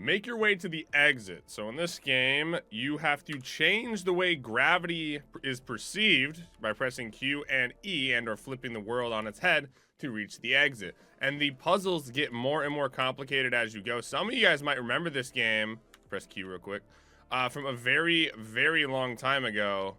Make your way to the exit. So in this game, you have to change the way gravity is perceived by pressing Q and E and or flipping the world on its head to reach the exit. And the puzzles get more and more complicated as you go. Some of you guys might remember this game. Press Q real quick. From a very, very long time ago.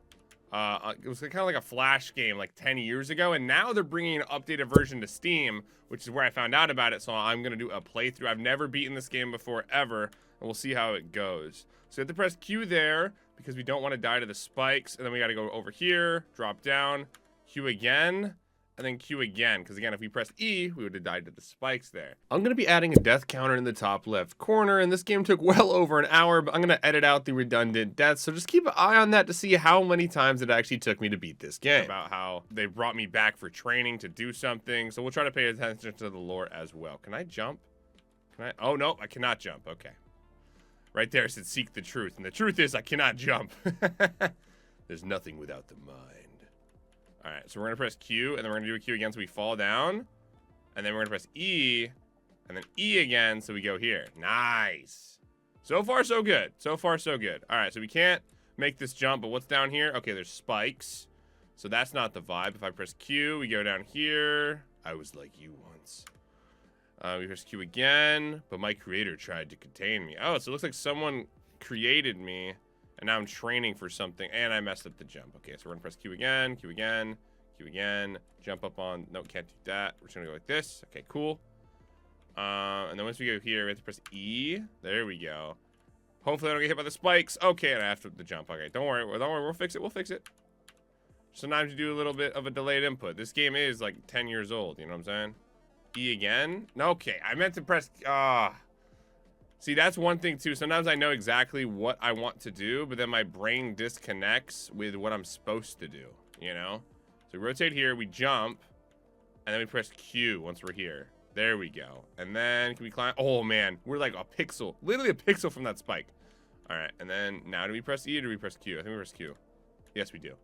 It was kind of like a Flash game like 10 years ago, and now they're bringing an updated version to Steam, which is where I found out about it, so I'm going to do a playthrough. I've never beaten this game before, ever, and we'll see how it goes. So you have to press Q there, because we don't want to die to the spikes, and then we got to go over here, drop down, Q again, and then Q again, because again, if we press E, we would have died to the spikes there. I'm going to be adding a death counter in the top left corner, and this game took well over an hour, but I'm going to edit out the redundant deaths, so just keep an eye on that to see how many times it actually took me to beat this game. About how they brought me back for training to do something, so we'll try to pay attention to the lore as well. Can I jump? Can I? Oh, no, I cannot jump. Okay. Right there it said seek the truth, and the truth is I cannot jump. There's nothing without the mind. All right, so we're gonna press Q, and then we're gonna do a Q again so we fall down, and then we're gonna press E, and then E again so we go here. Nice. So far, so good. So far, so good. All right, so we can't make this jump, but what's down here? Okay, there's spikes, so that's not the vibe. If I press Q, we go down here. I was like you once. We press Q again, but my creator tried to contain me. Oh, so it looks like someone created me. And now I'm training for something, and I messed up the jump. Okay, so we're gonna press Q again, Q again, Q again. Jump up on, no, can't do that. We're just gonna go like this. Okay, cool. And then once we go here, we have to press E. There we go. Hopefully I don't get hit by the spikes. Okay, and I have to the jump. Okay, don't worry, we'll fix it, we'll fix it. Sometimes you do a little bit of a delayed input. This game is like 10 years old, you know what I'm saying? E again? No, okay, I meant to press, see, that's one thing too. Sometimes I know exactly what I want to do, but then my brain disconnects with what I'm supposed to do, you know? So we rotate here, we jump, and then we press Q once we're here. There we go. And then can we climb? Oh man, we're like a pixel, literally a pixel from that spike. All right, and then now do we press E or do we press Q? I think we press Q. Yes, we do.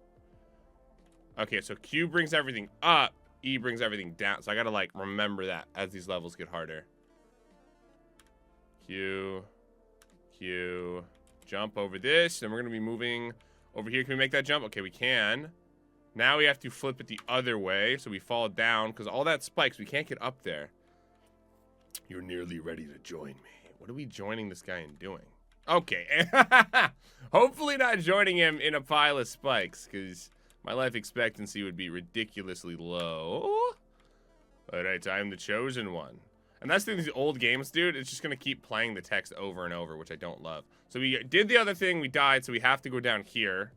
Okay, so Q brings everything up, E brings everything down. So I gotta like remember that as these levels get harder. Q, Q, jump over this, and we're gonna be moving over here. Can we make that jump? Okay, we can. Now we have to flip it the other way, so we fall down, because all that spikes, we can't get up there. You're nearly ready to join me. What are we joining this guy in doing? Okay, hopefully not joining him in a pile of spikes, because my life expectancy would be ridiculously low. All right, I'm the chosen one. And that's the thing with these old games, dude. It's just going to keep playing the text over and over, which I don't love. So we did the other thing. We died, so we have to go down here.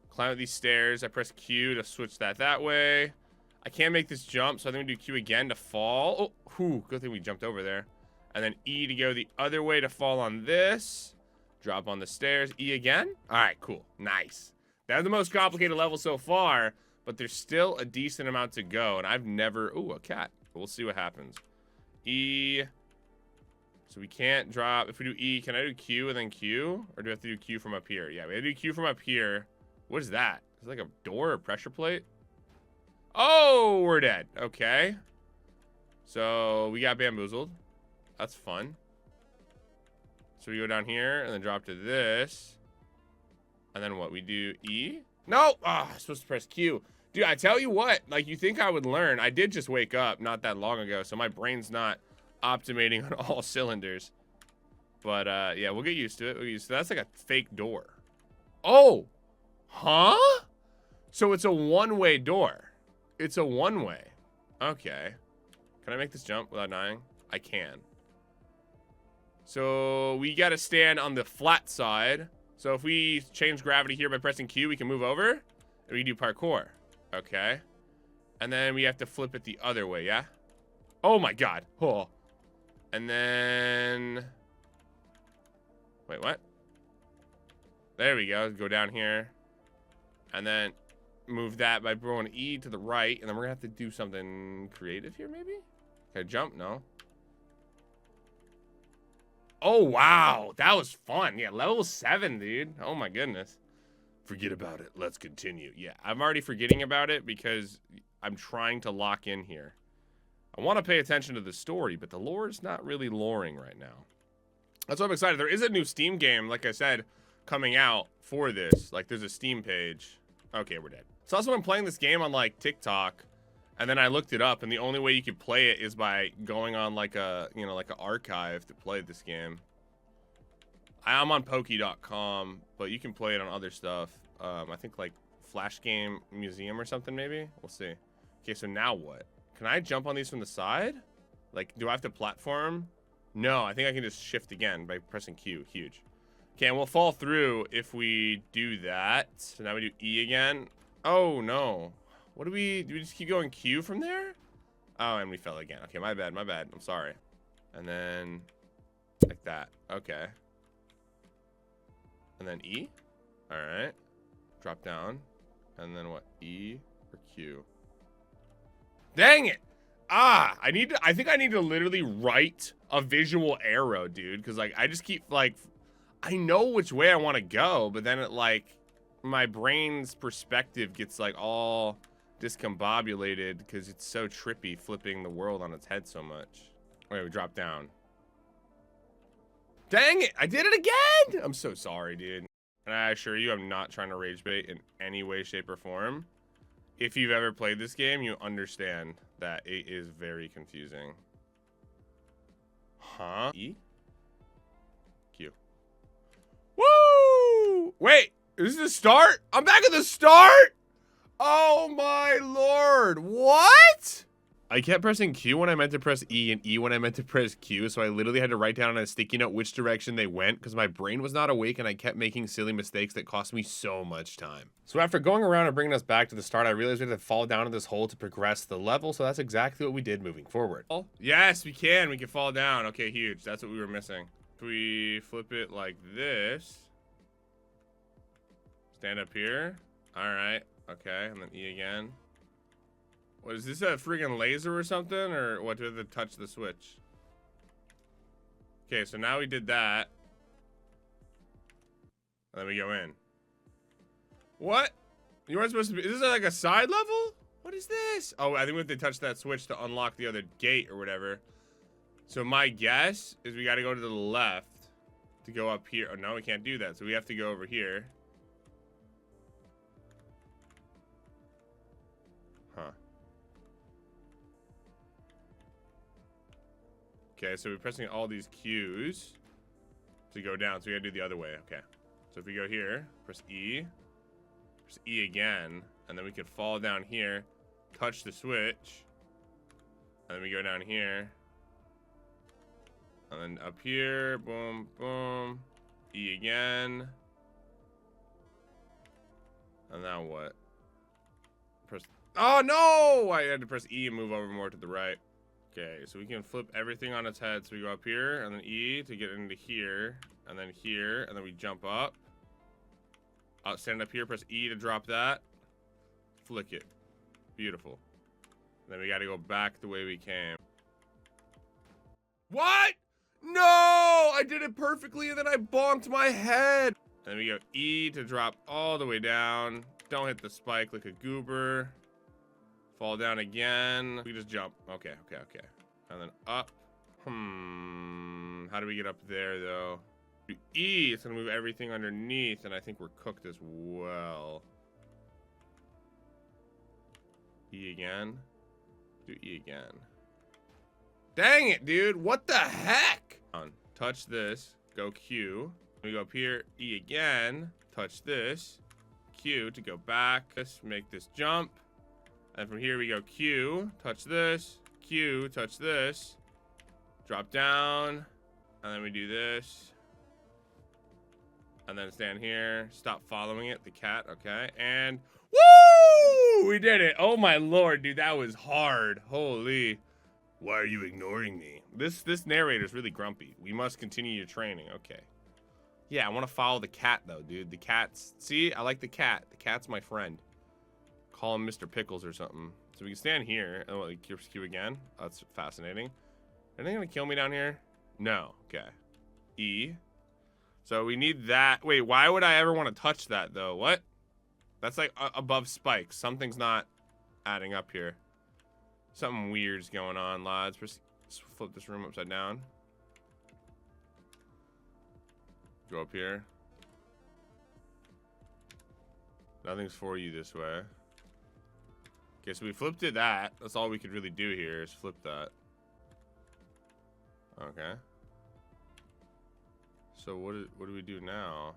Climb up these stairs. I press Q to switch that way. I can't make this jump, so I think we do Q again to fall. Oh, whew, good thing we jumped over there. And then E to go the other way to fall on this. Drop on the stairs. E again. All right, cool. Nice. That's the most complicated level so far, but there's still a decent amount to go. And I've never... Ooh, a cat. We'll see what happens. E. So we can't drop. If we do E, can I do Q and then Q? Or do I have to do Q from up here? Yeah, we have to do Q from up here. What is that? Is it like a door or pressure plate? Oh, we're dead. Okay. So we got bamboozled. That's fun. So we go down here and then drop to this. And then what? We do E? No! Ah, I'm supposed to press Q. Dude, I tell you what, like, you think I would learn. I did just wake up not that long ago, so my brain's not optimating on all cylinders. But, yeah, we'll get used to it. We'll get used to it. That's like a fake door. Oh! Huh? So it's a one-way door. It's a one-way. Okay. Can I make this jump without dying? I can. So we got to stand on the flat side. So if we change gravity here by pressing Q, we can move over. And we do parkour. Okay. And then we have to flip it the other way, yeah? Oh my god. Oh. And then... Wait, what? There we go. Go down here. And then move that by throwing E to the right. And then we're going to have to do something creative here, maybe? Can I jump? No. Oh, wow. That was fun. Yeah, level 7, dude. Oh my goodness. Forget about it. Let's continue. Yeah, I'm already forgetting about it because I'm trying to lock in here. I want to pay attention to the story, but the lore is not really loring right now. That's why I'm excited. There is a new Steam game, like I said, coming out for this. Like, there's a Steam page. Okay, we're dead. So also I'm playing this game on, like, TikTok, and then I looked it up, and the only way you could play it is by going on, like, a, you know, like, an archive to play this game. I'm on Poki.com, but you can play it on other stuff. I think, like, Flash Game Museum or something, maybe? We'll see. Okay, so now what? Can I jump on these from the side? Like, do I have to platform? No, I think I can just shift again by pressing Q. Huge. Okay, and we'll fall through if we do that. So now we do E again. Oh, no. What do we just keep going Q from there? Oh, and we fell again. Okay, my bad, my bad. I'm sorry. And then like that. Okay. And then E. All right. Drop down. And then what? E or Q? Dang it. Ah, I think I need to literally write a visual arrow, dude. Because, like, I just keep, like, I know which way I want to go. But then it, like, my brain's perspective gets, like, all discombobulated. Because it's so trippy flipping the world on its head so much. Okay, we drop down. Dang it, I did it again! I'm so sorry, dude. And I assure you, I'm not trying to rage bait in any way, shape, or form. If you've ever played this game, you understand that it is very confusing. Huh? E? Q. Woo! Wait, is this the start? I'm back at the start? Oh my lord, what? I kept pressing Q when I meant to press E and E when I meant to press Q, so I literally had to write down on a sticky note which direction they went because my brain was not awake and I kept making silly mistakes that cost me so much time. So after going around and bringing us back to the start, I realized we had to fall down in this hole to progress the level, so that's exactly what we did moving forward. Oh, yes, we can fall down. Okay, huge. That's what we were missing. If we flip it like this, stand up here. All right, okay, and then E again. What is this, a friggin' laser or something? Or what, do we have to touch the switch? Okay, so now we did that. And then we go in. What? You weren't supposed to be, is this like a side level? What is this? Oh, I think we have to touch that switch to unlock the other gate or whatever. So my guess is we gotta go to the left to go up here. Oh, no, we can't do that. So we have to go over here. Huh. Okay, so we're pressing all these Qs to go down. So we gotta do the other way. Okay. So if we go here, press E again, and then we could fall down here, touch the switch, and then we go down here, and then up here, boom, boom, E again, and now what? Press. Oh no! I had to press E and move over more to the right. Okay, so we can flip everything on its head. So we go up here, and then E to get into here, and then here, and then we jump up. I'll stand up here, press E to drop that. Flick it. Beautiful. Then we gotta go back the way we came. What? No! I did it perfectly, and then I bonked my head. And then we go E to drop all the way down. Don't hit the spike like a goober. Fall down again. We just jump. Okay, okay, okay. And then up. How do we get up there, though? Do E, it's gonna move everything underneath, and I think we're cooked as well. E again. Do E again. Dang it, dude. What the heck? Touch this. Go Q. We go up here. E again. Touch this. Q to go back. Let's make this jump. And from here we go Q, touch this, Q, touch this, drop down, and then we do this, and then stand here, stop following it, the cat, okay, and woo! We did it. Oh my lord, dude, that was hard. Holy. Why are you ignoring me? This narrator's really grumpy. We must continue your training. Okay. Yeah, I want to follow the cat though, dude. The cat's, see, I like the cat. The cat's my friend. Call him Mr. Pickles or something. So we can stand here and like Q again. Oh, that's fascinating. Anything gonna kill me down here? No. Okay. E. So we need that. Wait, why would I ever want to touch that though? What? That's like above spikes. Something's not adding up here. Something weird's going on, lads. Let's flip this room upside down. Go up here. Nothing's for you this way. Okay, so we flipped it that. That's all we could really do here is flip that. Okay. So what do we do now?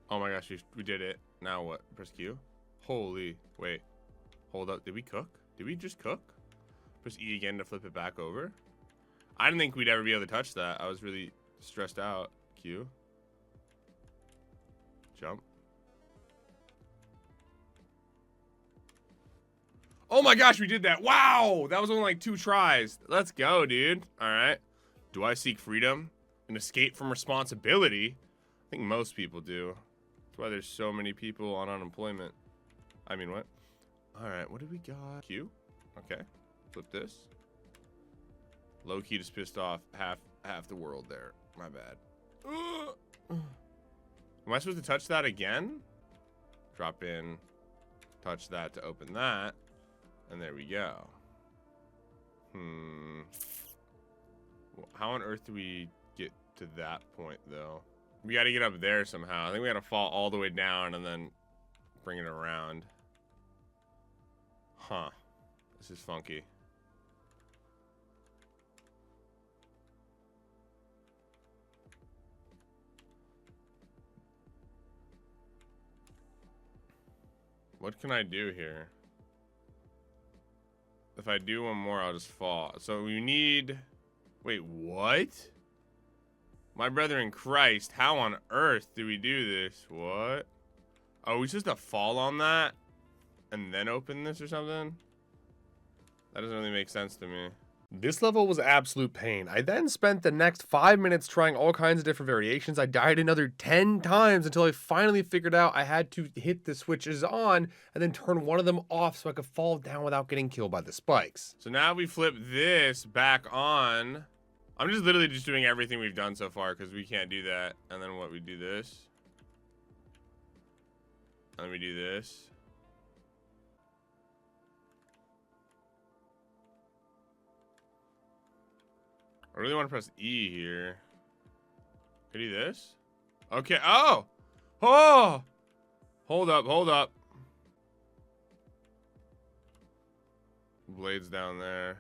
Oh my gosh, we did it. Now what? Press Q? Holy, wait. Hold up, did we cook? Did we just cook? Press E again to flip it back over? I didn't think we'd ever be able to touch that. I was really stressed out. Q. Jump. Oh my gosh, we did that. Wow, that was only like 2 tries. Let's go, dude. All right. Do I seek freedom and escape from responsibility? I think most people do. That's why there's so many people on unemployment. I mean, what? All right, what do we got? Q. Okay. Flip this. Low key just pissed off half the world there. My bad. Am I supposed to touch that again? Drop in. Touch that to open that. And there we go. How on earth do we get to that point, though? We got to get up there somehow. I think we got to fall all the way down and then bring it around. Huh. This is funky. What can I do here? If I do one more, I'll just fall. So we need... Wait, what? My brother in Christ, how on earth do we do this? What? Oh, we supposed to fall on that? And then open this or something? That doesn't really make sense to me. This level was absolute pain. I then spent the next 5 minutes trying all kinds of different variations. I died another 10 times until I finally figured out I had to hit the switches on and then turn one of them off so I could fall down without getting killed by the spikes. So now we flip this back on. I'm just literally just doing everything we've done so far because we can't do that. And then what, we do this. And then we do this. I really want to press E here. Could I do this? Okay. Oh! Oh! Hold up, hold up. Blades down there.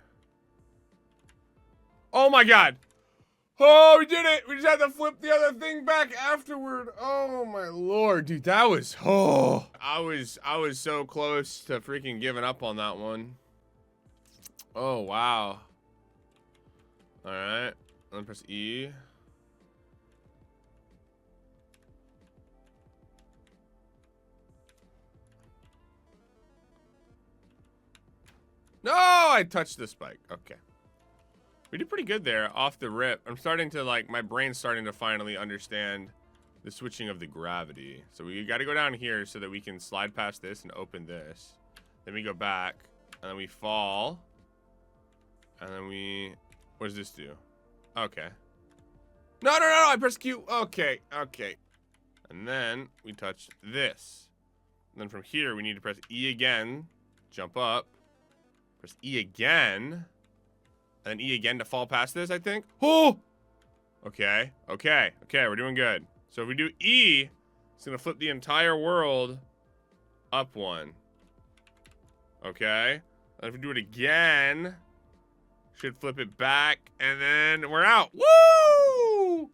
Oh my god! Oh, we did it! We just had to flip the other thing back afterward. Oh my lord, dude, that was... Oh! I was so close to freaking giving up on that one. Oh, wow. Alright, then press E. No, I touched the spike. Okay. We did pretty good there off the rip. I'm starting to like, my brain's starting to finally understand the switching of the gravity. So we got to go down here so that we can slide past this and open this. Then we go back and then we fall. And then we, what does this do? Okay. No, I pressed Q. Okay, okay. And then we touch this. And then from here, we need to press E again. Jump up. Press E again. And then E again to fall past this, I think. Oh! Okay, okay, okay, we're doing good. So if we do E, it's gonna flip the entire world up one. Okay. And if we do it again, should flip it back, and then we're out. Woo!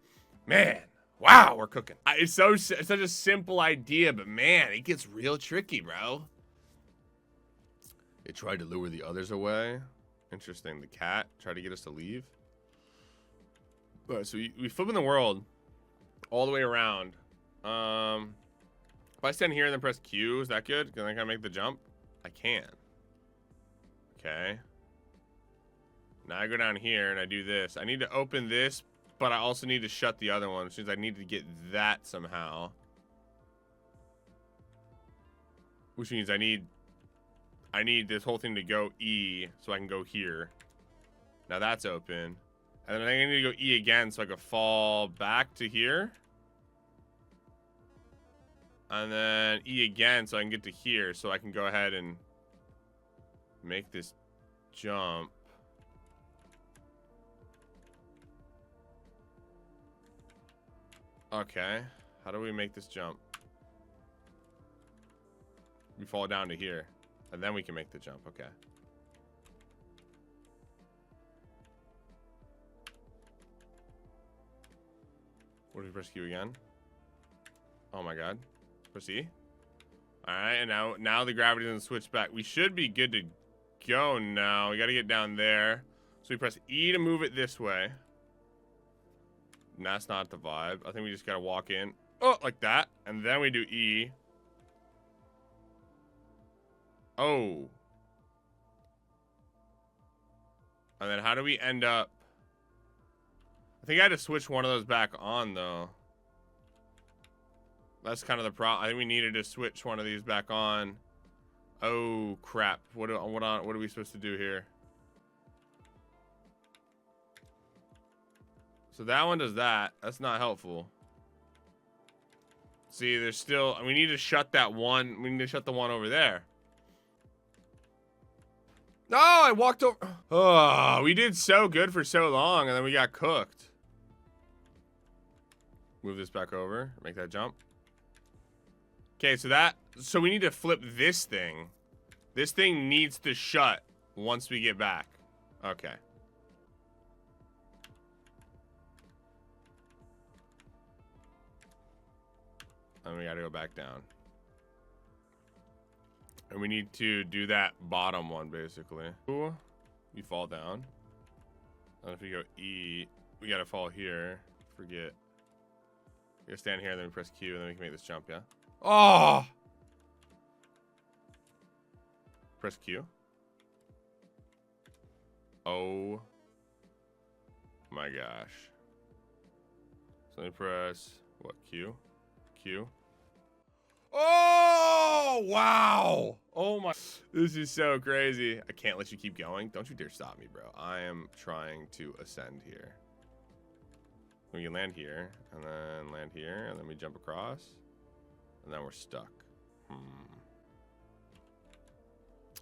Man, wow, we're cooking. It's such a simple idea, but man, it gets real tricky, bro. It tried to lure the others away. Interesting. The cat tried to get us to leave. So we flip in the world all the way around. If I stand here and then press Q, is that good? Can I make the jump? I can. Okay. Now I go down here and I do this. I need to open this, but I also need to shut the other one, which means I need to get that somehow. Which means I need this whole thing to go E so I can go here. Now that's open. And then I need to go E again so I can fall back to here. And then E again so I can get to here so I can go ahead and make this jump. Okay. How do we make this jump? We fall down to here. And then we can make the jump. Okay. What do we press Q again? Oh my god. Press E. Alright, and now the gravity doesn't switch back. We should be good to go now. We gotta get down there. So we press E to move it this way. And that's not the vibe. I think we just gotta walk in. Oh, like that. And then we do E. Oh. And then how do we end up? I think I had to switch one of those back on, though. That's kind of the problem. I think we needed to switch one of these back on. Oh, crap. What are we supposed to do here? So that one does that. That's not helpful. See, there's still... We need to shut that one. We need to shut the one over there. No, I walked over... Oh, we did so good for so long, and then we got cooked. Move this back over. Make that jump. Okay, so we need to flip this thing. This thing needs to shut once we get back. Okay. And we gotta go back down. And we need to do that bottom one, basically. Ooh, you fall down. And if we go E, we gotta fall here. Forget. We gotta stand here, and then we press Q, and then we can make this jump, yeah? Oh! Press Q. Oh. My gosh. So let me press, what, Q? Q. Oh, wow. Oh my. This is so crazy. I can't let you keep going. Don't you dare stop me, bro. I am trying to ascend here. We can land here, and then land here, and then we jump across, and then we're stuck.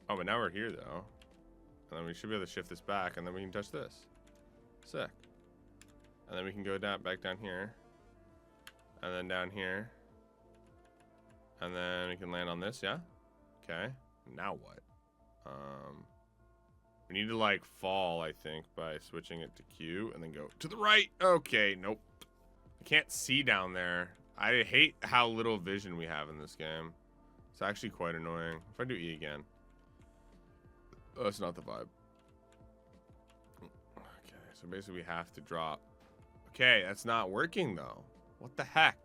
Oh, but now we're here, though. And then we should be able to shift this back, and then we can touch this. Sick. And then we can go down, back down here, and then down here. And then we can land on this, yeah? Okay. Now what? We need to, like, fall, I think, by switching it to Q and then go to the right. Okay, nope. I can't see down there. I hate how little vision we have in this game. It's actually quite annoying. If I do E again. Oh, that's not the vibe. Okay, so basically we have to drop. Okay, that's not working, though. What the heck?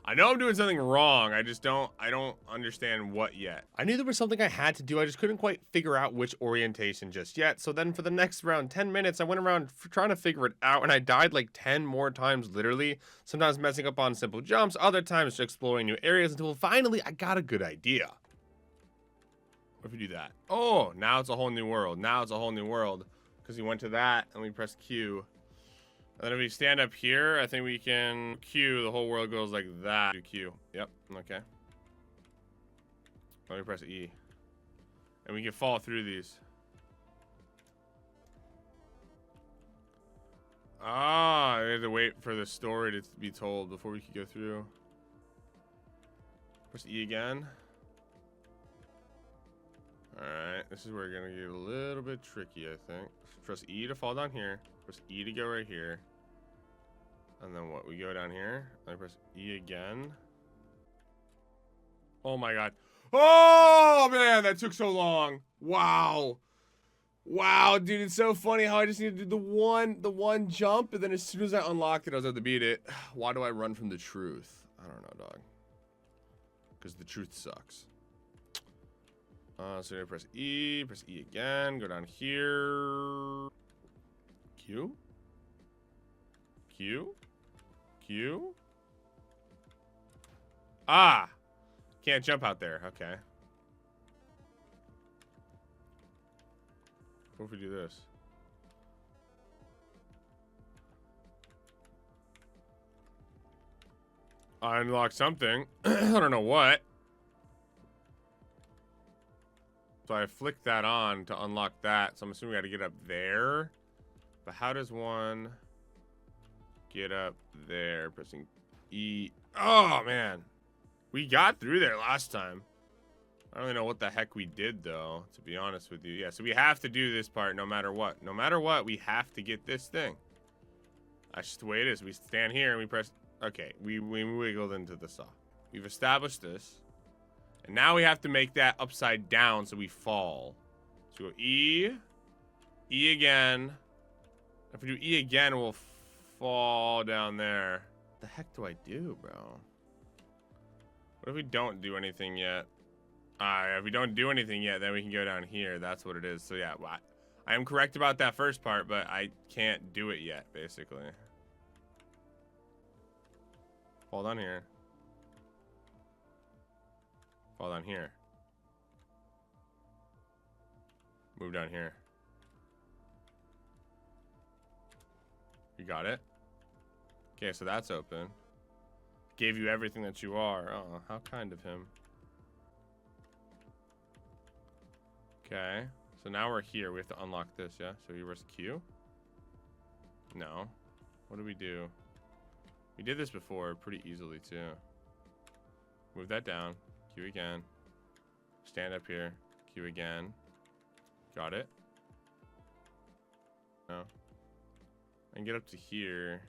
I know I'm doing something wrong. I don't understand what yet. I knew there was something I had to do. I just couldn't quite figure out which orientation just yet. So then for the next round, 10 minutes, I went around trying to figure it out, and I died like 10 more times, literally. Sometimes messing up on simple jumps, other times exploring new areas until finally I got a good idea. What if we do that? Oh, now it's a whole new world. Now it's a whole new world because we went to that and we pressed Q. And then if we stand up here, I think we can Q, the whole world goes like that. Do Q. Yep, okay. Let me press E. And we can fall through these. Ah, I had to wait for the story to be told before we could go through. Press E again. Alright, this is where we're gonna get a little bit tricky, I think. Press E to fall down here. Press E to go right here. And then what? We go down here. I press E again. Oh my god. Oh man, that took so long. Wow. Wow, dude, it's so funny how I just needed to do the one jump, and then as soon as I unlocked it, I was able to beat it. Why do I run from the truth? I don't know, dog. Because the truth sucks. So I press E again, go down here. Q? Q? Q? Ah! Can't jump out there, okay. What if we do this? I unlocked something. I don't know what. So I flicked that on to unlock that. So I'm assuming we got to get up there. But how does one... get up there, pressing E. Oh, man. We got through there last time. I don't really know what the heck we did, though, to be honest with you. Yeah, so we have to do this part no matter what. No matter what, we have to get this thing. That's just the way it is. We stand here and we press... Okay, we wiggled into the saw. We've established this. And now we have to make that upside down so we fall. So go E. E again. If we do E again, we'll fall down there. What the heck do I do, bro? What if we don't do anything yet? If we don't do anything yet, then we can go down here. That's what it is. So yeah, I am correct about that first part, but I can't do it yet, basically. Fall down here. Fall down here. Move down here. You got it? Okay, so that's open. Gave you everything that you are. Oh, how kind of him. Okay, so now we're here. We have to unlock this, yeah? So you press Q? No. What do we do? We did this before pretty easily, too. Move that down. Q again. Stand up here. Q again. Got it? No. I can get up to here.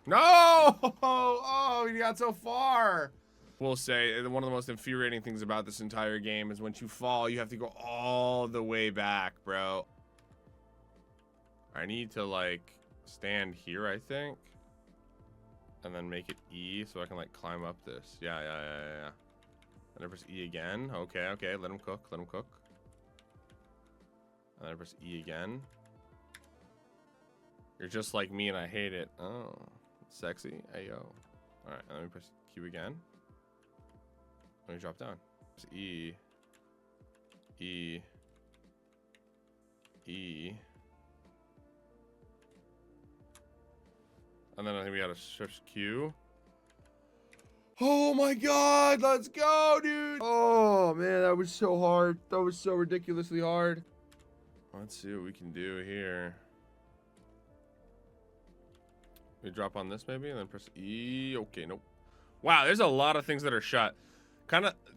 No! Oh, we got so far! Will say one of the most infuriating things about this entire game is once you fall, you have to go all the way back, bro. I need to like stand here, I think, and then make it E so I can like climb up this. Yeah. And I press E again. Okay, let him cook, And then I press E again. You're just like me and I hate it. Oh, sexy. Ayo. All right, let me press Q again. Let me drop down. Press E. E. E. And then I think we gotta shift Q. Oh my god, let's go, dude. Oh man, that was so hard. That was so ridiculously hard. Let's see what we can do here. We drop on this maybe and then press E. Okay, nope. Wow, there's a lot of things that are shut.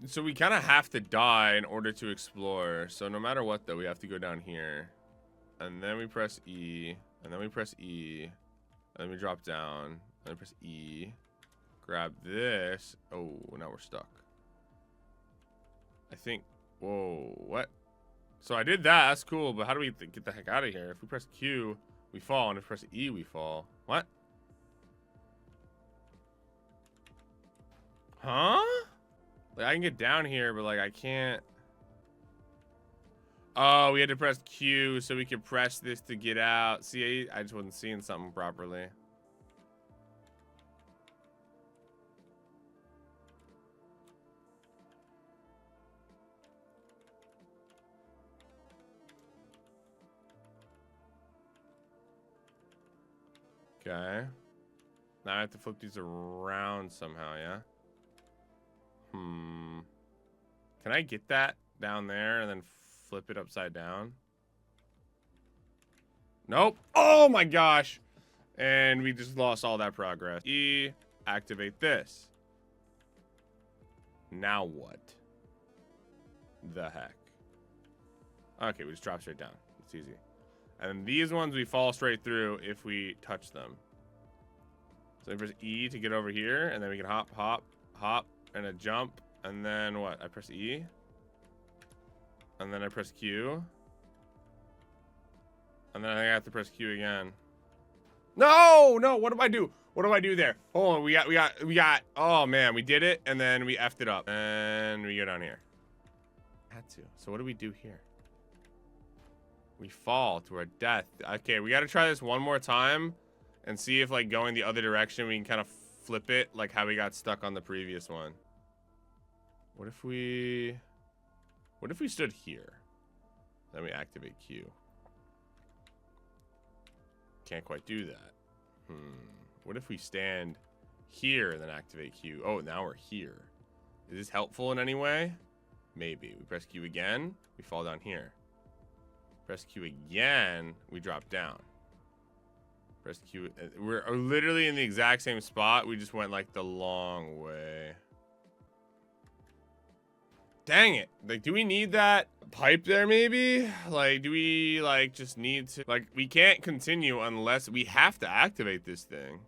So we kind of have to die in order to explore. So no matter what, though, we have to go down here. And then we press E. And then we press E. And then we drop down. And then press E. Grab this. Oh, now we're stuck. I think. Whoa, what? So I did that. That's cool. But how do we get the heck out of here? If we press Q, we fall. And if we press E, we fall. What? Huh? Like, I can get down here, but, like, I can't. Oh, we had to press Q so we could press this to get out. See, I just wasn't seeing something properly. Okay. Now I have to flip these around somehow, yeah? Can I get that down there and then flip it upside down? Nope. Oh my gosh. And we just lost all that progress. E, activate this. Now what? The heck? Okay, we just drop straight down. It's easy. And these ones we fall straight through if we touch them. So we press E to get over here, and then we can hop, hop, hop, and a jump. And then what? I press E. And then I press Q. And then I think I have to press Q again. No, what do I do? What do I do there? Hold on, we got, oh man, we did it, and then we effed it up. And we go down here. Had to. So what do we do here? We fall to our death. Okay, we gotta try this one more time and see if, like, going the other direction, we can kind of flip it like how we got stuck on the previous one. What if we stood here? Then we activate Q. Can't quite do that. What if we stand here and then activate Q? Oh, now we're here. Is this helpful in any way? Maybe. We press Q again, we fall down here. Press Q again, we drop down. Press Q. We're literally in the exact same spot. We just went like the long way. Dang it. Like, do we need that pipe there maybe? Like, do we like just need to, like, we can't continue unless we have to activate this thing.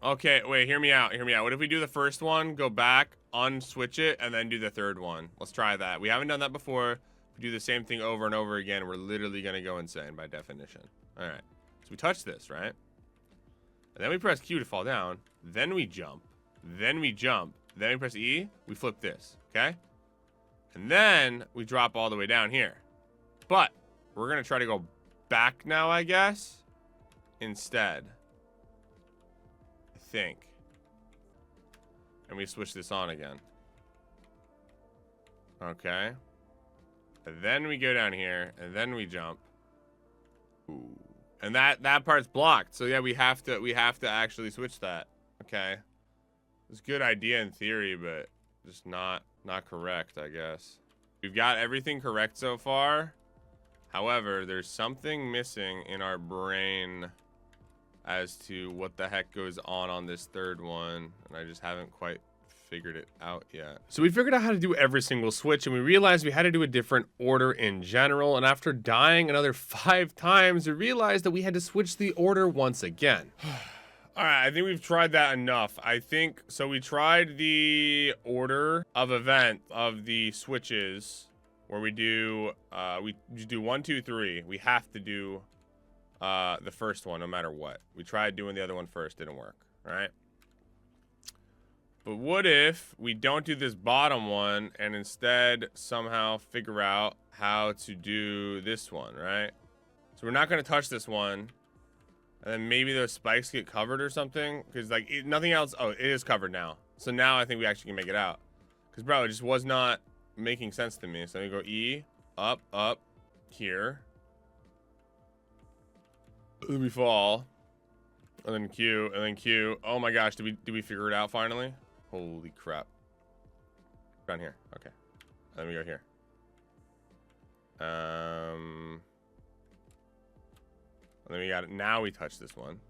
Okay, wait, hear me out. Hear me out. What if we do the first one, go back, unswitch it, and then do the third one? Let's try that. We haven't done that before. If we do the same thing over and over again, we're literally going to go insane by definition. All right. So we touch this, right? And then we press Q to fall down. Then we jump. Then we jump. Then we press E. We flip this, okay? And then we drop all the way down here. But we're going to try to go back now, I guess, instead. Think. And we switch this on again. Okay. And then we go down here, and then we jump. Ooh. And that part's blocked. So yeah, we have to actually switch that. Okay. It's a good idea in theory, but just not correct, I guess. We've got everything correct so far. However, there's something missing in our brain as to what the heck goes on this third one, and I just haven't quite figured it out yet. So we figured out how to do every single switch, and we realized we had to do a different order in general, and after dying another 5 times, we realized that we had to switch the order once again. All right, I think we've tried that enough. I think, so we tried the order of event of the switches, where we do 1, 2, 3. We have to do the first one no matter what. We tried doing the other one first, didn't work. All right. But what if we don't do this bottom one and instead somehow figure out how to do this one, right? So we're not going to touch this one, and then maybe those spikes get covered or something, because like nothing else. Oh, it is covered now. So now I think we actually can make it out, because bro, it just was not making sense to me. So we go E, up, here. Then we fall, and then Q, and then Q. Oh my gosh, did we figure it out finally? Holy crap! Down here, okay. And then we go here. And then we got it. Now we touch this one.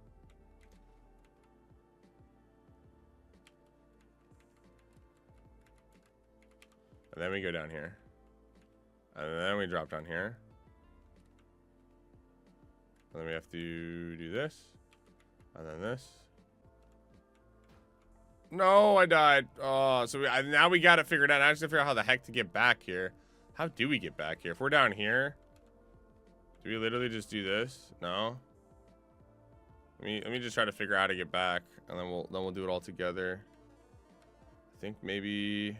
And then we go down here. And then we drop down here. And then we have to do this. And then this. No, I died. Oh, so now we got it figured out. I just have to figure out how the heck to get back here. How do we get back here? If we're down here, do we literally just do this? No. Let me just try to figure out how to get back, and then we'll do it all together. I think maybe.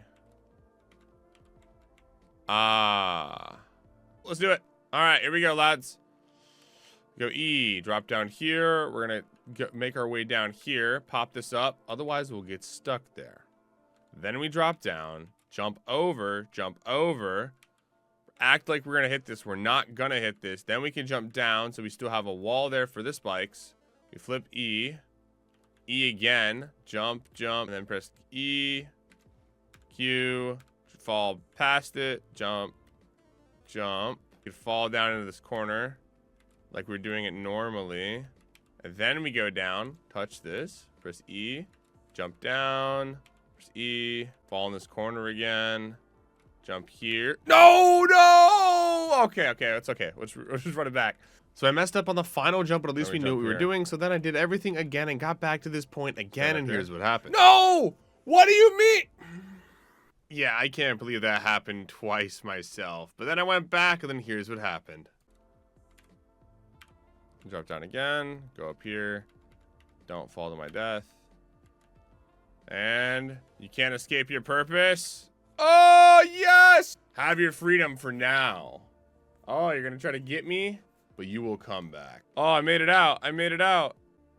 Let's do it. All right, here we go, lads. Go E, drop down here. We're gonna make our way down here, pop this up. Otherwise, we'll get stuck there. Then we drop down, jump over, act like we're gonna hit this. We're not gonna hit this. Then we can jump down, so we still have a wall there for the spikes. We flip E, E again, jump, and then press E, Q, fall past it, jump. You can fall down into this corner like we're doing it normally. And then we go down, touch this, press E, jump down, press E, fall in this corner again, jump here. No! Okay, it's okay. Let's just run it back. So I messed up on the final jump, but at least we knew what we were doing. So then I did everything again and got back to this point again, and here's what happened. No! What do you mean? Yeah, I can't believe that happened twice myself. But then I went back, and then here's what happened. Drop down again, go up here, don't fall to my death, and you can't escape your purpose. Oh yes, have your freedom for now. Oh, you're gonna try to get me, but you will come back. Oh, I made it out.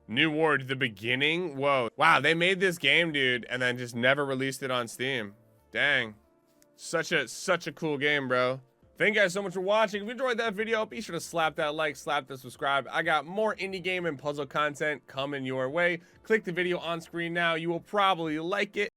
New ward, the beginning. Whoa, wow, they made this game, dude, and then just never released it on Steam. Dang, such a cool game, bro. Thank you guys so much for watching. If you enjoyed that video, be sure to slap that like, slap the subscribe. I got more indie game and puzzle content coming your way. Click the video on screen now. You will probably like it.